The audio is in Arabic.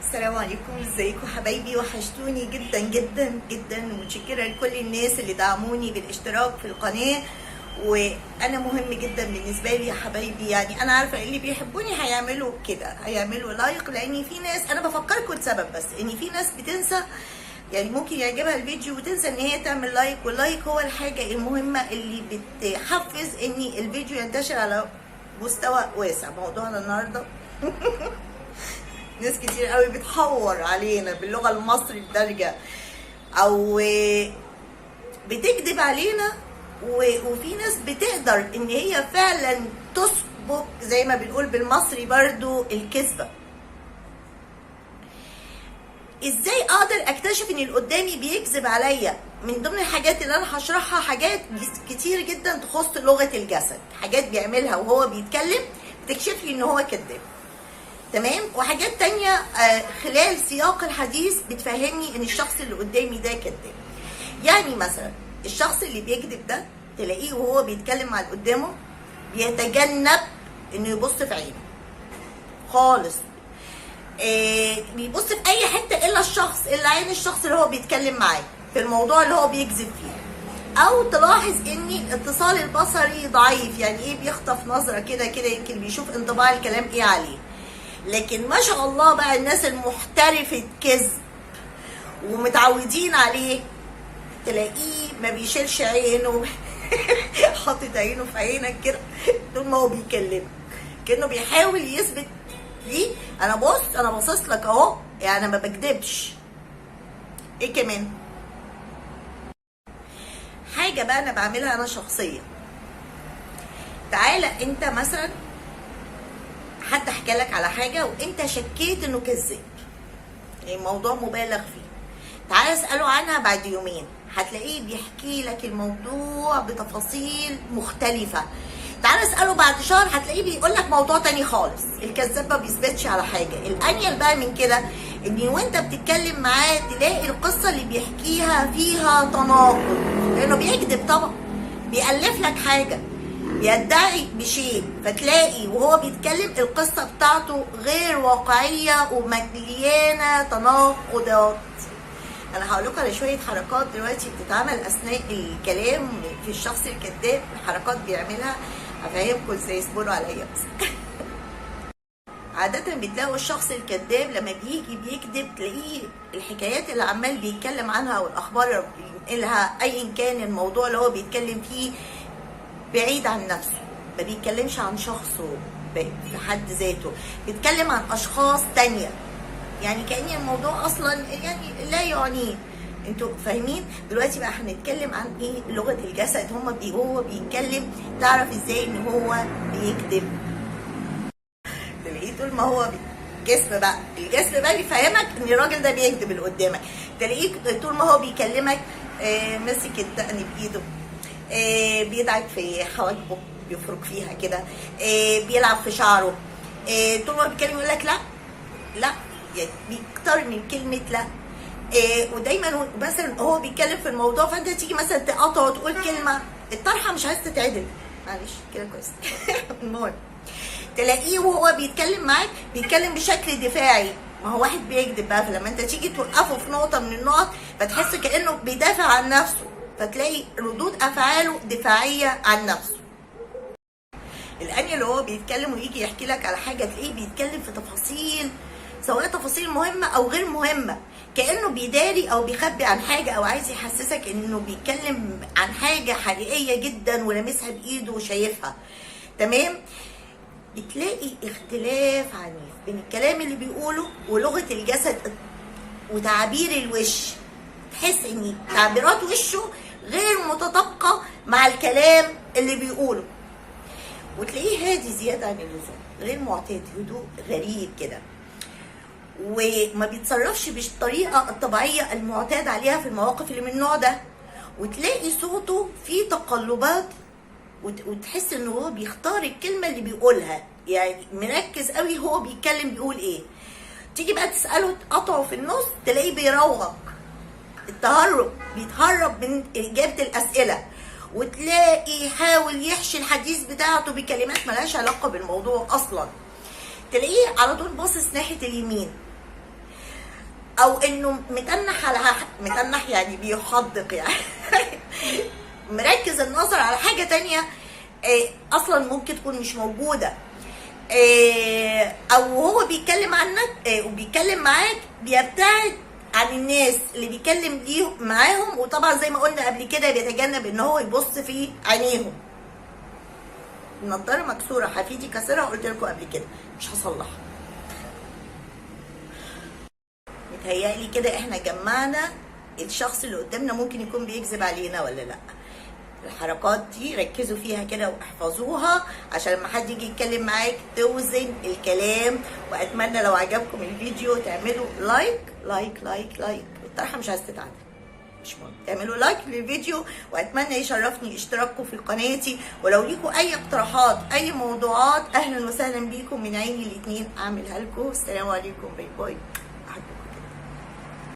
السلام عليكم، ازيكم حبايبي؟ وحشتوني جدا جدا جدا، ومتشكره لكل الناس اللي دعموني بالاشتراك في القناه. وانا مهم جدا بالنسبه لي يا حبايبي، يعني انا عارفه اللي بيحبوني هيعملوا كده، هيعملوا لايك، لان في ناس انا بفكركم لسبب بس ان في ناس بتنسى، يعني ممكن يعجبها الفيديو وتنسى ان هي تعمل لايك، واللايك هو الحاجه المهمه اللي بتحفز ان الفيديو ينتشر على مستوى واسع. موضوعنا النهارده ناس كتير قوي بتحور علينا باللغه المصري الدارجه، او بتكذب علينا، وفي ناس بتقدر ان هي فعلا تسبق زي ما بنقول بالمصري برضو الكذبه. ازاي اقدر اكتشف ان اللي قدامي بيكذب عليا؟ من ضمن الحاجات اللي انا هشرحها حاجات كتير جدا تخص لغه الجسد، حاجات بيعملها وهو بيتكلم بتكشف لي ان هو كذاب، تمام؟ وحاجات تانية خلال سياق الحديث بتفهمني ان الشخص اللي قدامي ده كذاب. يعني مثلا الشخص اللي بيكذب ده تلاقيه وهو بيتكلم مع اللي قدامه بيتجنب انه يبص في عينه خالص، بيبص في اي حته الا عين الشخص اللي هو بيتكلم معاه في الموضوع اللي هو بيكذب فيه. او تلاحظ ان الاتصال البصري ضعيف، يعني ايه؟ بيخطف نظره كده كده، يمكن بيشوف انطباع الكلام ايه عليه. لكن ما شاء الله بقى الناس المحترفة كذب ومتعودين عليه تلاقيه ما بيشيلش عينه حاطط عينه في عينك كده طول ما هو بيكلمك، كأنه بيحاول يثبت ليه انا باصص لك اهو، يعني ما بكدبش. ايه كمان حاجة بقى انا بعملها انا شخصيا؟ تعالى انت مثلا حد حكى لك على حاجه وانت شكيت انه كذاب، يعني موضوع مبالغ فيه، تعالى اساله عنها بعد يومين هتلاقيه بيحكي لك الموضوع بتفاصيل مختلفه. تعالى اساله بعد شهر هتلاقيه بيقول لك موضوع تاني خالص. الكذاب ما بيثبتش على حاجه. الانيل بقى من كده ان وانت بتتكلم معاه تلاقي القصه اللي بيحكيها فيها تناقض، لانه بيكذب طبعا، بيألف لك حاجه، بيدعي بشيء، فتلاقي وهو بيتكلم القصة بتاعته غير واقعية ومليانة تناقضات. انا هقول لكم على شوية حركات دلوقتي بتتعمل اثناء الكلام في الشخص الكذاب، حركات بيعملها هفهمكم ازاي، اصبروا عليا بس. عادة بتلاقوا الشخص الكذاب لما بيجي بيكذب تلاقيه الحكايات اللي عمال بيتكلم عنها والاخبار اللي بينقلها ايا كان الموضوع اللي هو بيتكلم فيه بعيد عن نفسه، ما بيتكلمش عن شخصه في حد ذاته، بيتكلم عن اشخاص تانية، يعني كأن الموضوع اصلا يعني لا يعنيه. انتوا فاهمين؟ دلوقتي بقى هنتكلم عن ايه؟ لغة الجسد. هو بيتكلم تعرف ازاي ان هو بيكذب؟ تلاقيه طول ما هو الجسم بقى بيفهمك ان الراجل ده بيكذب اللي قدامك. تلاقيه طول ما هو بيكلمك ماسك الدقن بايده، بيدعك في حواجبه بيفرك فيها كده، بيلعب في شعره، طول ما بيتكلم يقول لك لا لا، يعني بيكتر من كلمه لا. ودايما مثلا هو بيتكلم في الموضوع فانت تيجي مثلا تقاطع وتقول كلمه الطرحه مش عايز تتعدل، معلش كده كويس. المهم تلاقيه وهو بيتكلم معاك بيتكلم بشكل دفاعي، ما هو واحد بيكذب بقى، فلما انت تيجي توقفه في نقطه من النقط فتحس كانه بيدافع عن نفسه، فتلاقي ردود افعاله دفاعيه عن نفسه. الاني اللي هو بيتكلم ويجي يحكي لك على حاجه تلاقيه بيتكلم في تفاصيل، سواء تفاصيل مهمه او غير مهمه، كانه بيداري او بيخبي عن حاجه، او عايز يحسسك انه بيتكلم عن حاجه حقيقيه جدا ولامسها بايده وشايفها، تمام؟ بتلاقي اختلاف عنيف بين الكلام اللي بيقوله ولغه الجسد وتعابير الوش، تحس ان تعبيرات وشه غير متطابقه مع الكلام اللي بيقوله، وتلاقيه هادي زياده عن اللزوم، غير معتاد، هدوء غريب كده، وما بيتصرفش بالطريقه الطبيعيه المعتاد عليها في المواقف اللي من النوع ده، وتلاقي صوته فيه تقلبات، وتحس ان هو بيختار الكلمه اللي بيقولها، يعني مركز قوي هو بيتكلم بيقول ايه. تيجي بقى تساله تقطعه في النص تلاقيه بيراوغك، التهرب، بيتهرب من اجابه الاسئله، وتلاقي يحاول يحشي الحديث بتاعته بكلمات ملهاش علاقه بالموضوع اصلا. تلاقيه على طول باصص ناحيه اليمين، او انه متنح على متنح يعني بيحدق يعني مركز النظر على حاجه تانية اصلا ممكن تكون مش موجوده، او هو بيتكلم عنك وبيتكلم معاك بيبتعد عن الناس اللي بيتكلم ليهم معاهم، وطبعا زي ما قلنا قبل كده بيتجنب ان هو يبص في عينيهم. النضاره مكسوره، حفيدي كسرها، قلت لكم قبل كده مش هصلحها. متهيألي كده احنا جمعنا الشخص اللي قدامنا ممكن يكون بيكذب علينا ولا لا. الحركات دي ركزوا فيها كده واحفظوها عشان لما حد يجي يتكلم معاك توزن الكلام. واتمنى لو عجبكم الفيديو تعملوا لايك لايك لايك لايك، الطرحه مش عايزه تتعدل، مش مهم، تعملوا لايك للفيديو. واتمنى يشرفني اشتراككم في قناتي، ولو ليكم اي اقتراحات اي موضوعات اهلا وسهلا بيكم، من عيني الاتنين اعملها لكم. السلام عليكم، باي باي.